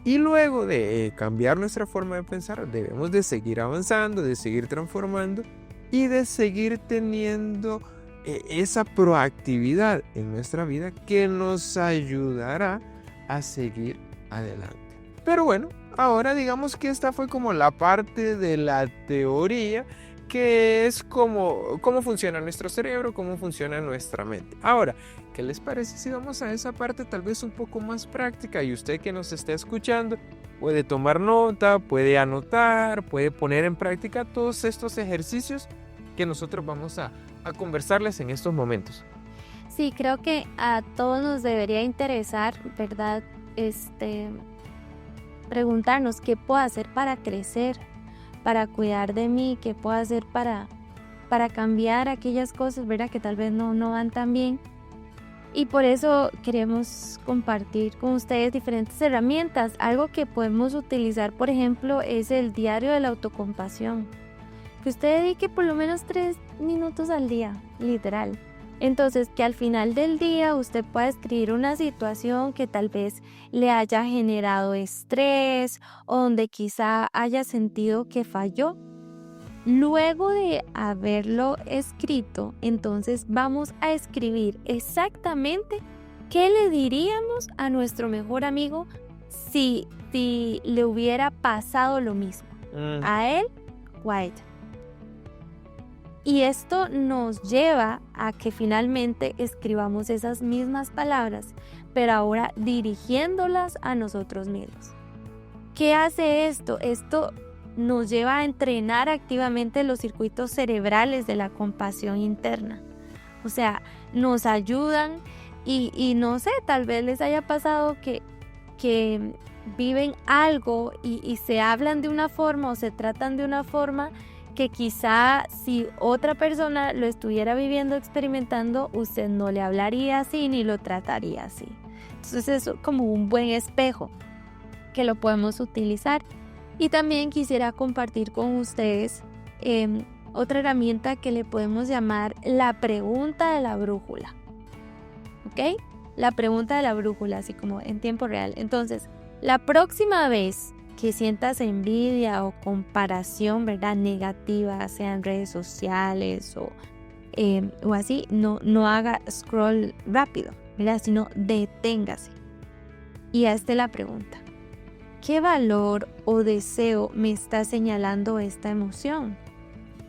Y luego de cambiar nuestra forma de pensar, debemos de seguir avanzando, de seguir transformando y de seguir teniendo esa proactividad en nuestra vida que nos ayudará a seguir adelante. Pero bueno, ahora digamos que esta fue como la parte de la teoría, que es cómo funciona nuestro cerebro, cómo funciona nuestra mente. Ahora, ¿qué les parece si vamos a esa parte tal vez un poco más práctica? Y usted que nos está escuchando puede tomar nota, puede anotar, puede poner en práctica todos estos ejercicios que nosotros vamos a conversarles en estos momentos. Sí, creo que a todos nos debería interesar, ¿verdad? Preguntarnos qué puedo hacer para crecer, para cuidar de mí, qué puedo hacer para cambiar aquellas cosas, ¿verdad?, que tal vez no van tan bien. Y por eso queremos compartir con ustedes diferentes herramientas. Algo que podemos utilizar, por ejemplo, es el diario de la autocompasión. Que usted dedique por lo menos 3 minutos al día, literal. Entonces, que al final del día usted pueda escribir una situación que tal vez le haya generado estrés o donde quizá haya sentido que falló. Luego de haberlo escrito, entonces vamos a escribir exactamente qué le diríamos a nuestro mejor amigo si le hubiera pasado lo mismo, a él o a ella. Y esto nos lleva a que finalmente escribamos esas mismas palabras, pero ahora dirigiéndolas a nosotros mismos. ¿Qué hace esto? Esto nos lleva a entrenar activamente los circuitos cerebrales de la compasión interna. O sea, nos ayudan y no sé, tal vez les haya pasado que viven algo y se hablan de una forma o se tratan de una forma que quizá si otra persona lo estuviera viviendo, experimentando, usted no le hablaría así ni lo trataría así. Entonces es como un buen espejo que lo podemos utilizar. Y también quisiera compartir con ustedes otra herramienta que le podemos llamar la pregunta de la brújula. ¿Ok? La pregunta de la brújula, así como en tiempo real. Entonces, la próxima vez que sientas envidia o comparación, ¿verdad? Negativa, sea en redes sociales o así, no haga scroll rápido, ¿verdad? Sino deténgase y hazte la pregunta: ¿qué valor o deseo me está señalando esta emoción?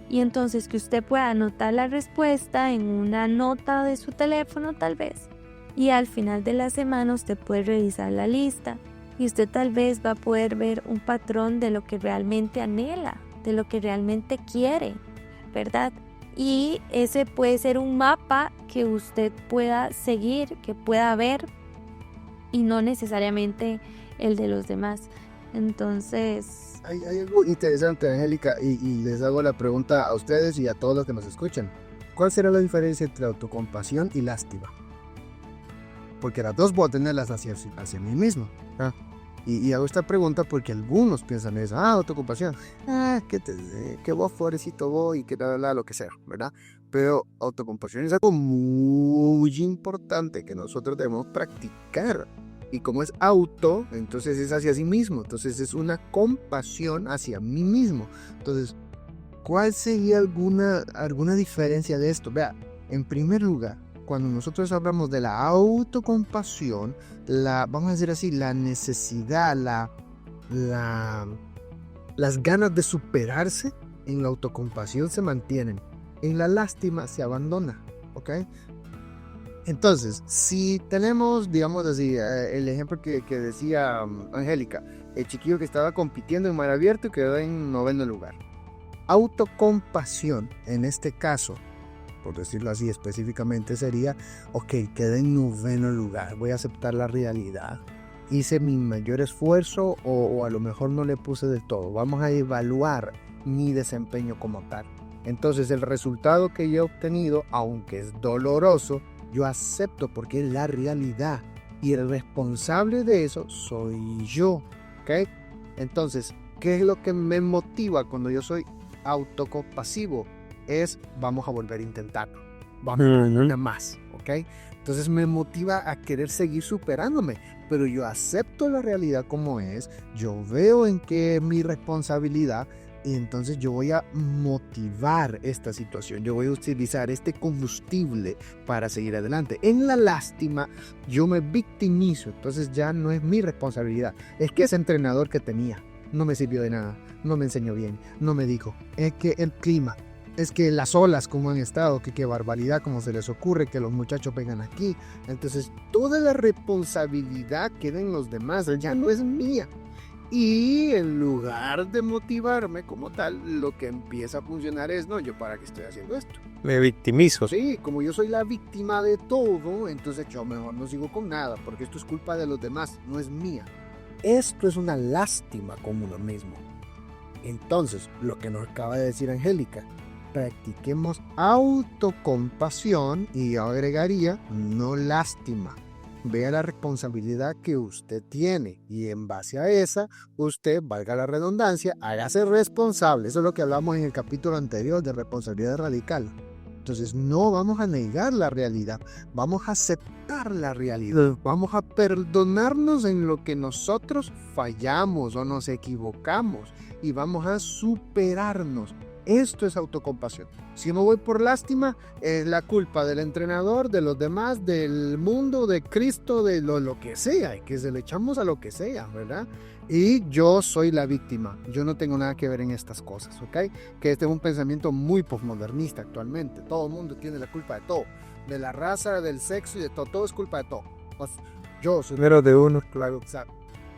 Y entonces que usted pueda anotar la respuesta en una nota de su teléfono tal vez. Y al final de la semana usted puede revisar la lista y usted tal vez va a poder ver un patrón de lo que realmente anhela, de lo que realmente quiere, ¿verdad? Y ese puede ser un mapa que usted pueda seguir, que pueda ver, y no necesariamente el de los demás. Entonces, Hay algo interesante, Angélica, y les hago la pregunta a ustedes y a todos los que nos escuchan. ¿Cuál será la diferencia entre autocompasión y lástima? Porque las dos voy a tenerlas hacia mí mismo. ¿Ah? Y hago esta pregunta porque algunos piensan eso: autocompasión, que vos, pobrecito vos, y que lo que sea, ¿verdad? Pero autocompasión es algo muy importante que nosotros debemos practicar. Y como es auto, entonces es hacia sí mismo. Entonces es una compasión hacia mí mismo. Entonces, ¿cuál sería alguna diferencia de esto? Vea, en primer lugar, cuando nosotros hablamos de la autocompasión, vamos a decir así, la necesidad, las ganas de superarse, en la autocompasión se mantienen. En la lástima se abandona, ¿ok? Entonces, si tenemos, digamos así, el ejemplo que decía Angélica, el chiquillo que estaba compitiendo en mar abierto y quedó en 9º lugar. Autocompasión, en este caso, por decirlo así específicamente, sería: ok, quedé en 9º lugar, voy a aceptar la realidad. Hice mi mayor esfuerzo o a lo mejor no le puse del todo. Vamos a evaluar mi desempeño como tal. Entonces, el resultado que yo he obtenido, aunque es doloroso, yo acepto porque es la realidad y el responsable de eso soy yo, ¿ok? Entonces, ¿qué es lo que me motiva cuando yo soy autocompasivo? Es: vamos a volver a intentarlo, vamos a una más, ¿ok? Entonces me motiva a querer seguir superándome, pero yo acepto la realidad como es, yo veo en qué es mi responsabilidad. Y entonces yo voy a motivar esta situación, yo voy a utilizar este combustible para seguir adelante. En la lástima yo me victimizo, entonces ya no es mi responsabilidad. Es que ese entrenador que tenía no me sirvió de nada, no me enseñó bien, no me dijo. Es que el clima, es que las olas como han estado, que qué barbaridad, como se les ocurre que los muchachos vengan aquí. Entonces toda la responsabilidad queda en los demás, ya no es mía. Y en lugar de motivarme como tal, lo que empieza a funcionar es: no, ¿yo para qué estoy haciendo esto? Me victimizo. Sí, como yo soy la víctima de todo, entonces yo mejor no sigo con nada, porque esto es culpa de los demás, no es mía. Esto es una lástima con uno mismo. Entonces, lo que nos acaba de decir Angélica, practiquemos autocompasión, y yo agregaría: no lástima. Vea la responsabilidad que usted tiene y en base a esa, usted, valga la redundancia, hágase responsable. Eso es lo que hablamos en el capítulo anterior de responsabilidad radical. Entonces no vamos a negar la realidad, vamos a aceptar la realidad, vamos a perdonarnos en lo que nosotros fallamos o nos equivocamos y vamos a superarnos. Esto es autocompasión. Si no voy por lástima, es la culpa del entrenador, de los demás, del mundo, de Cristo, de lo que sea, y que se le echamos a lo que sea, ¿verdad? Y yo soy la víctima, yo no tengo nada que ver en estas cosas, ¿ok? Que este es un pensamiento muy postmodernista actualmente. Todo el mundo tiene la culpa de todo, de la raza, del sexo y de todo, todo es culpa de todo. Pues, yo soy Primero de uno. claro, exacto.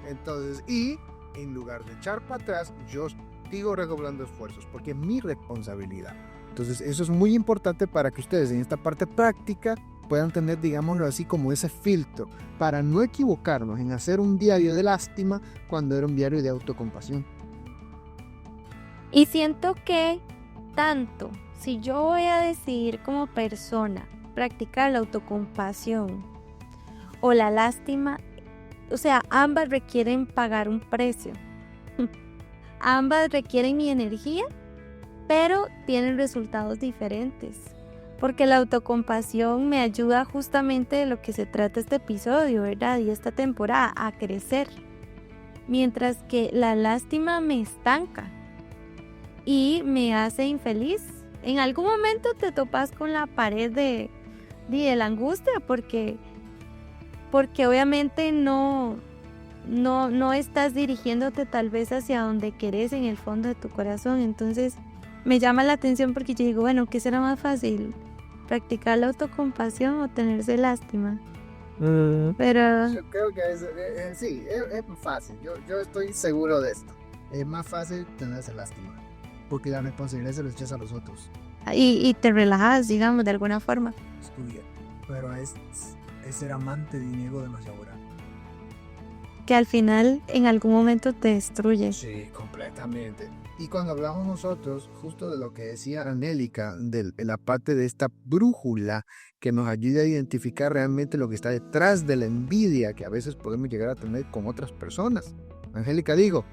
Entonces, y en lugar de echar para atrás, yo sigo redoblando esfuerzos porque es mi responsabilidad. Entonces eso es muy importante para que ustedes en esta parte práctica puedan tener, digámoslo así, como ese filtro para no equivocarnos en hacer un diario de lástima cuando era un diario de autocompasión. y siento que tanto si yo voy a decidir como persona practicar la autocompasión o la lástima, o sea, ambas requieren pagar un precio. Ambas requieren mi energía, pero tienen resultados diferentes. Porque la autocompasión me ayuda justamente de lo que se trata este episodio, ¿verdad? Y esta temporada, a crecer. mientras que la lástima me estanca y me hace infeliz. En algún momento te topas con la pared de la angustia porque obviamente no estás dirigiéndote tal vez hacia donde querés en el fondo de tu corazón. Entonces me llama la atención porque yo digo, bueno, ¿qué será más fácil? ¿Practicar la autocompasión o tenerse lástima? Pero Yo creo que sí, es fácil. Yo estoy seguro de esto. Es más fácil tenerse lástima, porque la responsabilidad se lo echas a los otros. y te relajas, digamos, de alguna forma. Estudia, pero es ser amante de un ego demasiado grande. Que al final en algún momento te destruye. Sí, completamente. Y cuando hablamos nosotros, justo de lo que decía Angélica, de la parte de esta brújula que nos ayuda a identificar realmente lo que está detrás de la envidia que a veces podemos llegar a tener con otras personas. Angélica, digo,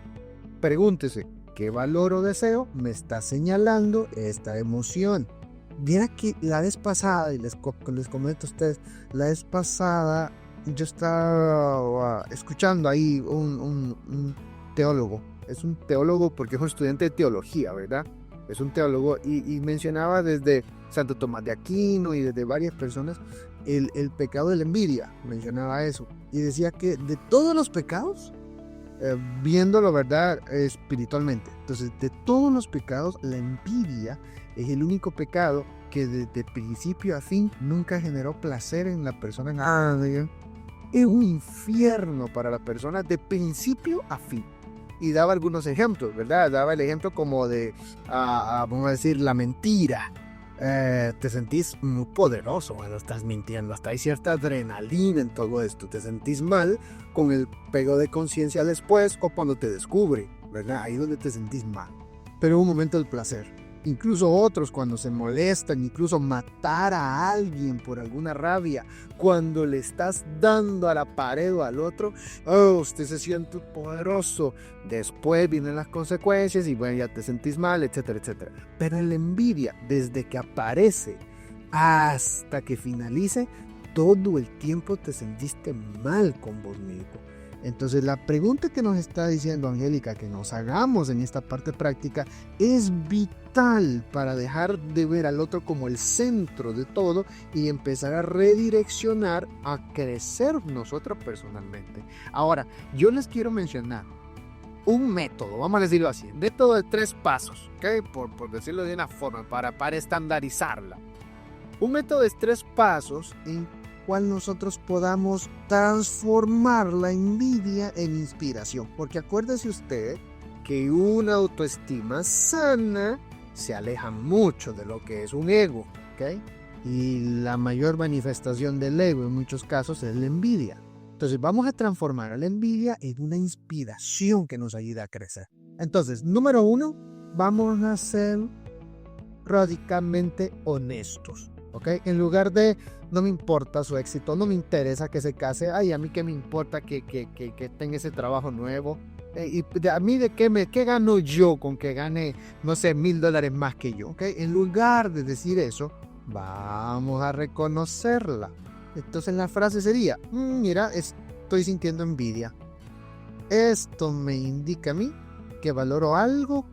pregúntese, ¿qué valor o deseo me está señalando esta emoción? Viera que la vez pasada, y les comento a ustedes, la vez pasada yo estaba escuchando ahí un teólogo. Es un teólogo porque es un estudiante de teología, ¿verdad? Es un teólogo y mencionaba desde Santo Tomás de Aquino y desde varias personas el pecado de la envidia. Mencionaba eso. Y decía que de todos los pecados, viéndolo, ¿verdad? Espiritualmente. Entonces, de todos los pecados, la envidia es el único pecado que desde principio a fin nunca generó placer en la persona. Es un infierno para la persona de principio a fin. Y daba algunos ejemplos, ¿verdad? Daba el ejemplo como de, vamos a decir, la mentira. Te sentís muy poderoso cuando estás mintiendo. Hasta hay cierta adrenalina en todo esto. Te sentís mal con el pego de conciencia después o cuando te descubre, ¿verdad? Ahí donde te sentís mal. Pero un momento del placer. Incluso otros cuando se molestan, incluso matar a alguien por alguna rabia, cuando le estás dando a la pared o al otro, usted se siente poderoso. Después vienen las consecuencias y bueno, ya te sentís mal, etcétera, etcétera. Pero en la envidia, desde que aparece hasta que finalice, todo el tiempo te sentiste mal con vos mismo. Entonces la pregunta que nos está diciendo Angélica que nos hagamos en esta parte práctica es vital para dejar de ver al otro como el centro de todo y empezar a redireccionar, a crecer nosotros personalmente. Ahora, yo les quiero mencionar un método, vamos a decirlo así, un método de 3 pasos, ¿okay? por decirlo de una forma, para estandarizarla. Un método de 3 pasos en cual nosotros podamos transformar la envidia en inspiración. Porque acuérdese usted que una autoestima sana se aleja mucho de lo que es un ego, ¿ok? Y la mayor manifestación del ego en muchos casos es la envidia. Entonces vamos a transformar a la envidia en una inspiración que nos ayude a crecer. Entonces, número 1, vamos a ser radicalmente honestos. ¿Okay? En lugar de no me importa su éxito, no me interesa que se case, ay, a mí qué me importa que tenga ese trabajo nuevo, y a mí de qué gano yo con que gane, no sé, $1,000 más que yo, ¿okay? En lugar de decir eso, vamos a reconocerla. Entonces la frase sería, mira, estoy sintiendo envidia. Esto me indica a mí que valoro algo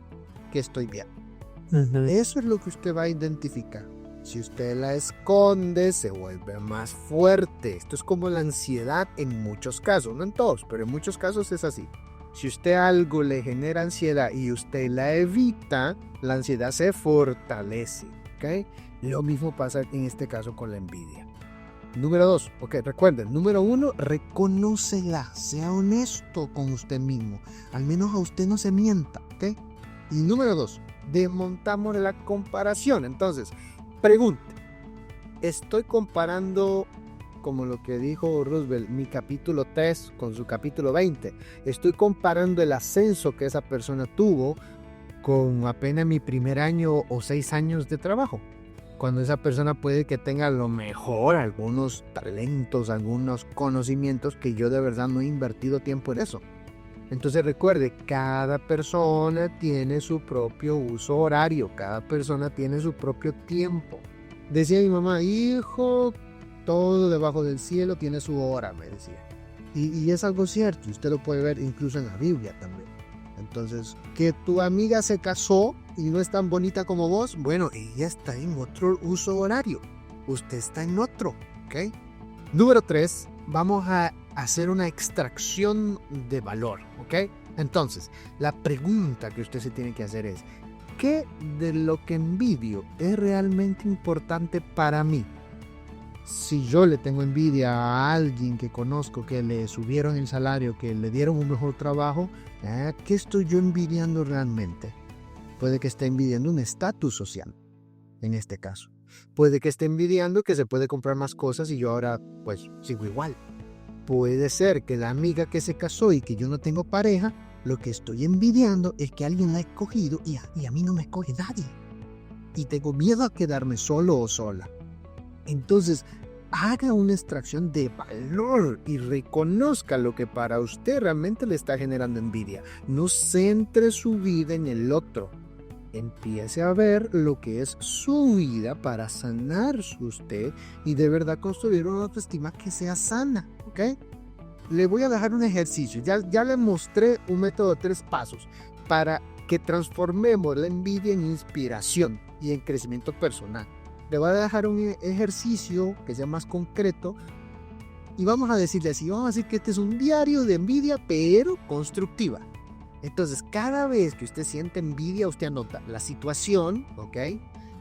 que estoy bien. Eso es lo que usted va a identificar. Si usted la esconde, se vuelve más fuerte. Esto es como la ansiedad en muchos casos, no en todos, pero en muchos casos es así. Si usted algo le genera ansiedad y usted la evita, la ansiedad se fortalece, ¿ok? Lo mismo pasa en este caso con la envidia. Número 2, recuerden, número 1, reconócela, sea honesto con usted mismo. Al menos a usted no se mienta, ¿ok? Y número 2, desmontamos la comparación. Entonces, pregunte, ¿estoy comparando, como lo que dijo Roosevelt, mi capítulo 3 con su capítulo 20? ¿Estoy comparando el ascenso que esa persona tuvo con apenas mi primer año o 6 años de trabajo? Cuando esa persona puede que tenga a lo mejor algunos talentos, algunos conocimientos que yo de verdad no he invertido tiempo en eso. Entonces recuerde, cada persona tiene su propio uso horario, cada persona tiene su propio tiempo. Decía mi mamá, hijo, todo debajo del cielo tiene su hora, me decía. Y es algo cierto, usted lo puede ver incluso en la Biblia también. Entonces, que tu amiga se casó y no es tan bonita como vos, bueno, ella está en otro uso horario, usted está en otro, ¿ok? Número 3, vamos a hacer una extracción de valor, ¿ok? Entonces, la pregunta que usted se tiene que hacer es, ¿qué de lo que envidio es realmente importante para mí? Si yo le tengo envidia a alguien que conozco, que le subieron el salario, que le dieron un mejor trabajo, ¿qué estoy yo envidiando realmente? Puede que esté envidiando un estatus social, en este caso. Puede que esté envidiando que se puede comprar más cosas y yo ahora, pues, sigo igual. Puede ser que la amiga que se casó y que yo no tengo pareja, lo que estoy envidiando es que alguien la ha escogido y a mí no me escoge nadie. Y tengo miedo a quedarme solo o sola. Entonces, haga una extracción de valor y reconozca lo que para usted realmente le está generando envidia. No centre su vida en el otro. Empiece a ver lo que es su vida para sanar usted y de verdad construir una autoestima que sea sana, ¿ok? Le voy a dejar un ejercicio. Ya le mostré un método de 3 pasos para que transformemos la envidia en inspiración y en crecimiento personal. Le voy a dejar un ejercicio que sea más concreto y vamos a decirle así, vamos a decir que este es un diario de envidia pero constructiva. Entonces cada vez que usted siente envidia, usted anota la situación, ¿ok?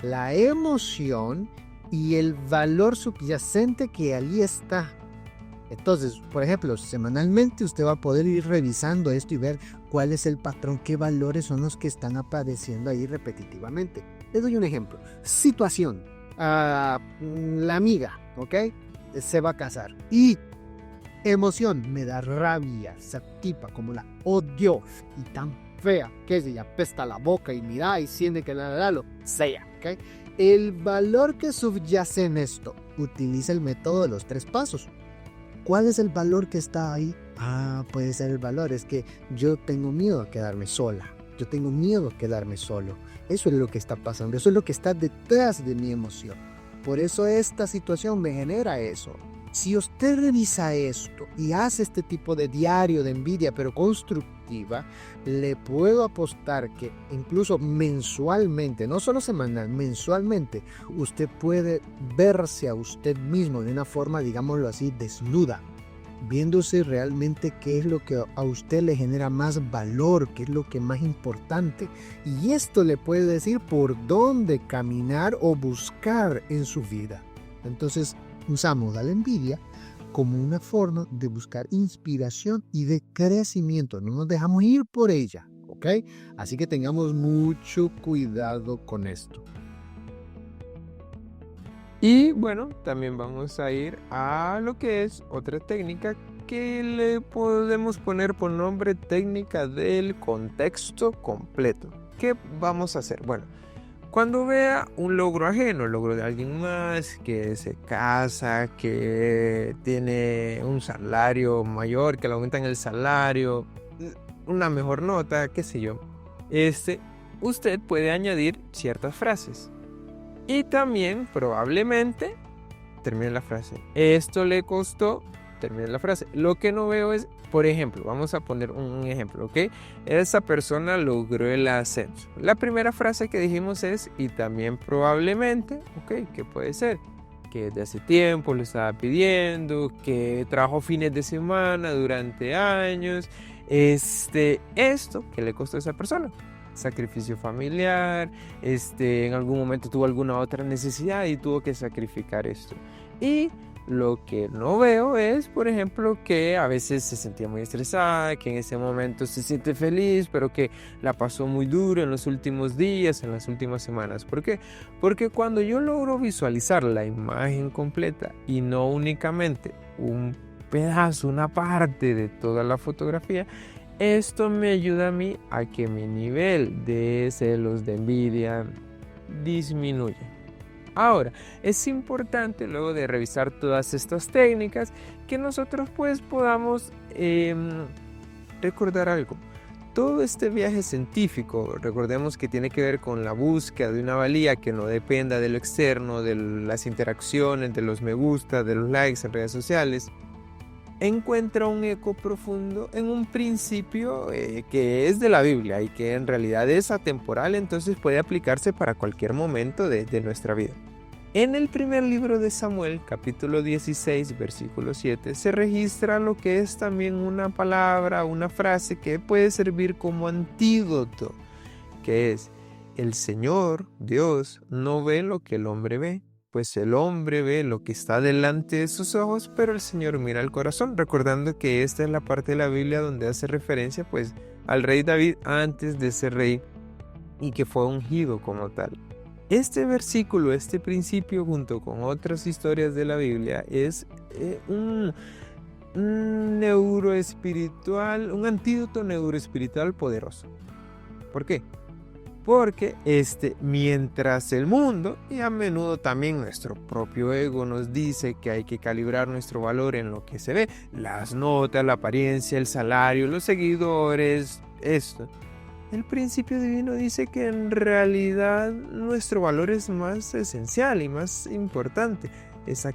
La emoción y el valor subyacente que allí está. Entonces, por ejemplo, semanalmente usted va a poder ir revisando esto y ver cuál es el patrón, qué valores son los que están apareciendo ahí repetitivamente. Les doy un ejemplo. Situación. La amiga, ¿ok? Se va a casar. Y emoción, me da rabia. Esa tipa como la odio y tan fea que se apesta la boca y mira y siente que lo sea, ¿ok? El valor que subyace en esto, utiliza el método de los 3 pasos. ¿Cuál es el valor que está ahí? Puede ser el valor, es que yo tengo miedo a quedarme sola. Yo tengo miedo a quedarme solo. Eso es lo que está pasando, eso es lo que está detrás de mi emoción. Por eso esta situación me genera eso. Si usted revisa esto y hace este tipo de diario de envidia, pero constructiva, le puedo apostar que incluso mensualmente, no solo semanal, mensualmente, usted puede verse a usted mismo de una forma, digámoslo así, desnuda, viéndose realmente qué es lo que a usted le genera más valor, qué es lo que es más importante. Y esto le puede decir por dónde caminar o buscar en su vida. Entonces, usamos a la envidia como una forma de buscar inspiración y de crecimiento. No nos dejamos ir por ella, ¿ok? Así que tengamos mucho cuidado con esto. Y bueno, también vamos a ir a lo que es otra técnica que le podemos poner por nombre técnica del contexto completo. ¿Qué vamos a hacer? Bueno, cuando vea un logro ajeno, el logro de alguien más, que se casa, que tiene un salario mayor, que le aumentan el salario, una mejor nota, qué sé yo, usted puede añadir ciertas frases. Y también probablemente termine la frase. Esto le costó, termine la frase. Lo que no veo es, por ejemplo, vamos a poner un ejemplo, ¿ok? Esa persona logró el ascenso. La primera frase que dijimos es, y también probablemente, ¿ok? ¿Qué puede ser? Que desde hace tiempo lo estaba pidiendo, que trabajó fines de semana durante años. Esto que le costó a esa persona. Sacrificio familiar, en algún momento tuvo alguna otra necesidad y tuvo que sacrificar esto. Y lo que no veo es, por ejemplo, que a veces se sentía muy estresada, que en ese momento se siente feliz, pero que la pasó muy duro en los últimos días, en las últimas semanas. ¿Por qué? Porque cuando yo logro visualizar la imagen completa y no únicamente un pedazo, una parte de toda la fotografía, esto me ayuda a mí a que mi nivel de celos, de envidia, disminuya. Ahora, es importante luego de revisar todas estas técnicas que nosotros pues podamos recordar algo. Todo este viaje científico, recordemos que tiene que ver con la búsqueda de una valía que no dependa de lo externo, de las interacciones, de los me gusta, de los likes en redes sociales. encuentra un eco profundo en un principio que es de la Biblia y que en realidad es atemporal, entonces puede aplicarse para cualquier momento de nuestra vida. En el primer libro de Samuel, capítulo 16, versículo 7, se registra lo que es también una palabra, una frase que puede servir como antídoto, que es: el Señor, Dios, no ve lo que el hombre ve, pues el hombre ve lo que está delante de sus ojos, pero el Señor mira el corazón, recordando que esta es la parte de la Biblia donde hace referencia pues al rey David antes de ser rey y que fue ungido como tal. Este versículo, este principio, junto con otras historias de la Biblia, es un neuroespiritual, un antídoto neuroespiritual poderoso. ¿Por qué? Porque mientras el mundo y a menudo también nuestro propio ego nos dice que hay que calibrar nuestro valor en lo que se ve, las notas, la apariencia, el salario, los seguidores, esto. El principio divino dice que en realidad nuestro valor es más esencial y más importante. Es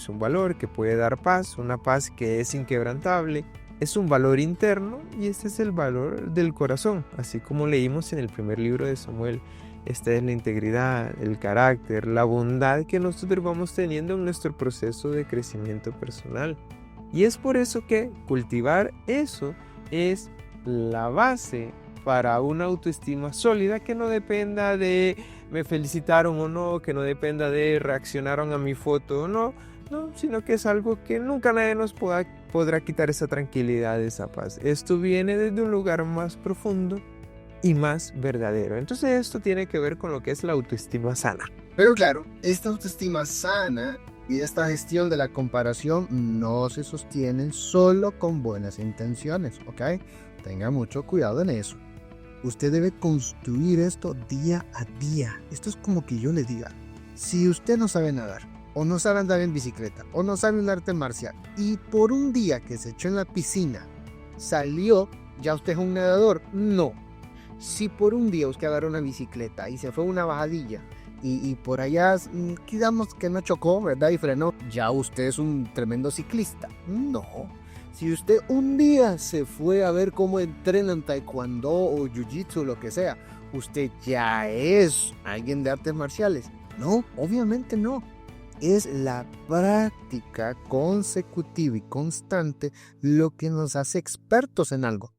un valor que puede dar paz, una paz que es inquebrantable. Es un valor interno y este es el valor del corazón. Así como leímos en el primer libro de Samuel, esta es la integridad, el carácter, la bondad que nosotros vamos teniendo en nuestro proceso de crecimiento personal. Y es por eso que cultivar eso es la base para una autoestima sólida que no dependa de me felicitaron o no, que no dependa de reaccionaron a mi foto o no, sino que es algo que nunca nadie nos podrá quitar esa tranquilidad, esa paz. Esto viene desde un lugar más profundo y más verdadero. Entonces esto tiene que ver con lo que es la autoestima sana. Pero claro, esta autoestima sana y esta gestión de la comparación no se sostienen solo con buenas intenciones, ¿ok? Tenga mucho cuidado en eso. Usted debe construir esto día a día. Esto es como que yo le diga, si usted no sabe nadar, o no sabe andar en bicicleta, o no sabe un arte marcial, y por un día que se echó en la piscina, salió, ¿ya usted es un nadador? No. Si por un día usted agarró una bicicleta y se fue a una bajadilla, y por allá, digamos que no chocó, ¿verdad? Y frenó, ¿ya usted es un tremendo ciclista? No. Si usted un día se fue a ver cómo entrenan taekwondo o jiu-jitsu, lo que sea, ¿usted ya es alguien de artes marciales? No, obviamente no. Es la práctica consecutiva y constante lo que nos hace expertos en algo.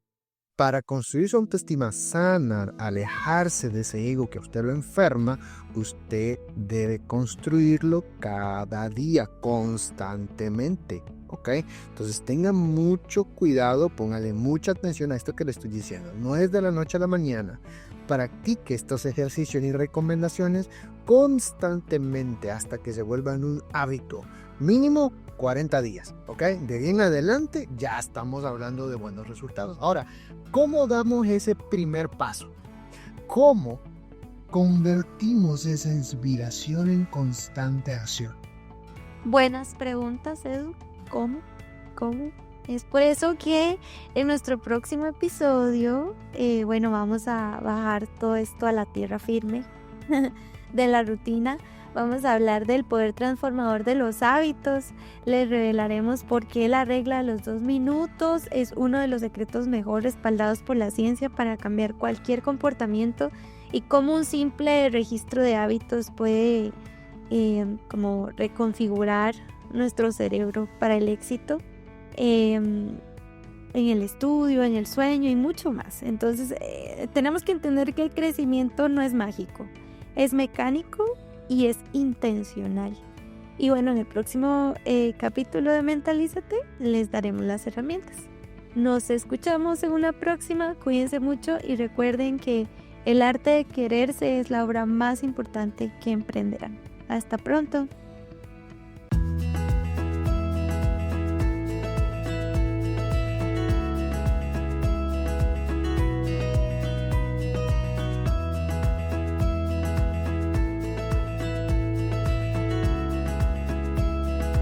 Para construir su autoestima sana, alejarse de ese ego que a usted lo enferma, usted debe construirlo cada día, constantemente. ¿Ok? Entonces tenga mucho cuidado, póngale mucha atención a esto que le estoy diciendo. No es de la noche a la mañana. Practique estos ejercicios y recomendaciones constantemente hasta que se vuelvan un hábito. Mínimo 40 días, ¿ok? De ahí en adelante ya estamos hablando de buenos resultados. Ahora, ¿cómo damos ese primer paso? ¿Cómo convertimos esa inspiración en constante acción? Buenas preguntas, Edu. ¿Cómo? Es por eso que en nuestro próximo episodio, vamos a bajar todo esto a la tierra firme de la rutina. Vamos a hablar del poder transformador de los hábitos. Les revelaremos por qué la regla de los 2 minutos es uno de los secretos mejor respaldados por la ciencia para cambiar cualquier comportamiento y cómo un simple registro de hábitos puede como reconfigurar nuestro cerebro para el éxito en el estudio, en el sueño y mucho más. Entonces tenemos que entender que el crecimiento no es mágico, es mecánico y es intencional. Y bueno, en el próximo capítulo de Mentalízate les daremos las herramientas. Nos escuchamos en una próxima, cuídense mucho y recuerden que el arte de quererse es la obra más importante que emprenderán. Hasta pronto.